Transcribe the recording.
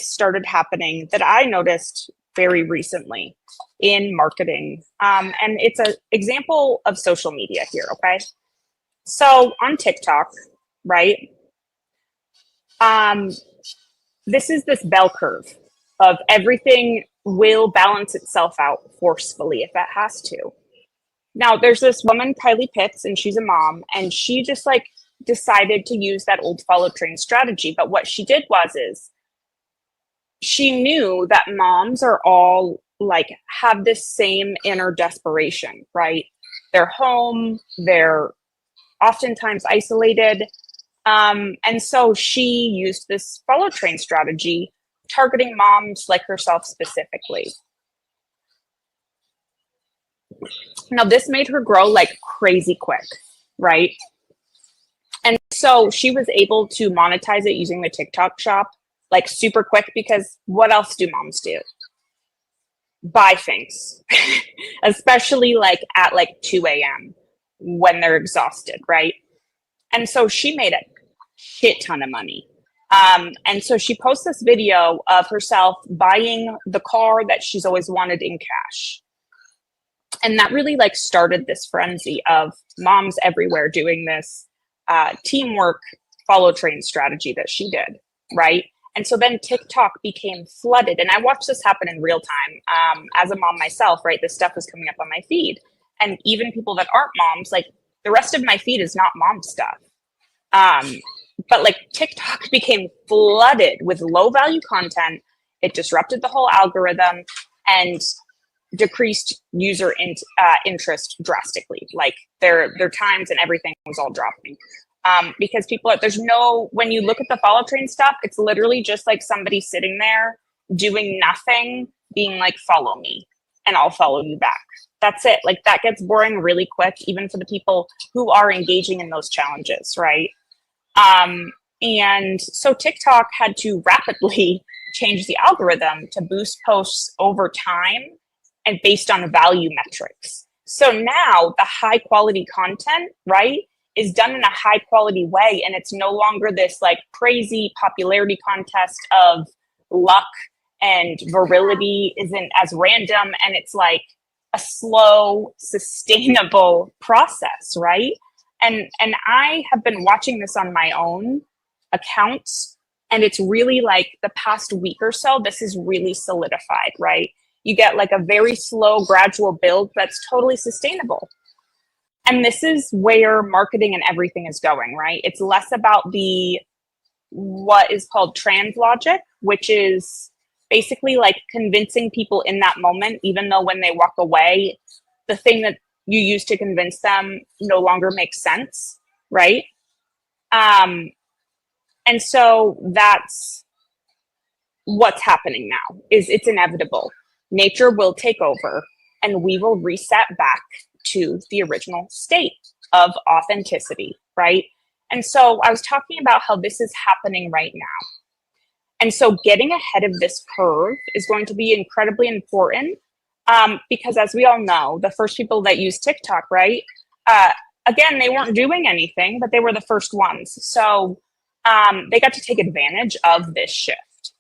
this started happening that I noticed very recently in marketing. And it's an example of social media here, okay? So on TikTok, right? This is this bell curve of everything will balance itself out forcefully if it has to. Now, there's this woman, Kylie Pitts, and she's a mom, and she just like decided to use that old follow train strategy. But what she did is she knew that moms are all like have this same inner desperation, right? They're home, they're oftentimes isolated. And so she used this follow train strategy, targeting moms like herself specifically. Now, this made her grow like crazy quick, right? And so she was able to monetize it using the TikTok shop like super quick, because what else do moms do? Buy things, especially like at like 2 a.m. when they're exhausted, right? And so she made a shit ton of money. And so she posts this video of herself buying the car that she's always wanted in cash. And that really like started this frenzy of moms everywhere doing this teamwork follow train strategy that she did, right? And so then TikTok became flooded. And I watched this happen in real time. As a mom myself, right? This stuff was coming up on my feed. And even people that aren't moms, like the rest of my feed is not mom stuff. But like TikTok became flooded with low value content. It disrupted the whole algorithm and decreased user interest drastically. Like their times and everything was all dropping. Because when you look at the follow train stuff, it's literally just like somebody sitting there doing nothing, being like, follow me and I'll follow you back. That's it. Like that gets boring really quick, even for the people who are engaging in those challenges, right? And so TikTok had to rapidly change the algorithm to boost posts over time and based on value metrics. So now the high quality content, right, is done in a high quality way. And it's no longer this like crazy popularity contest of luck, and virility isn't as random. And it's like a slow, sustainable process, right? And I have been watching this on my own accounts, and it's really like the past week or so, this is really solidified, right? You get like a very slow, gradual build that's totally sustainable. And this is where marketing and everything is going, right? It's less about what is called trans logic, which is basically like convincing people in that moment, even though when they walk away, the thing that you use to convince them no longer makes sense, right? And so that's what's happening now. It's inevitable. Nature will take over and we will reset back to the original state of authenticity, right? And so I was talking about how this is happening right now. And so getting ahead of this curve is going to be incredibly important, because as we all know, the first people that use TikTok, right? Again, they weren't doing anything, but they were the first ones. So they got to take advantage of this shift.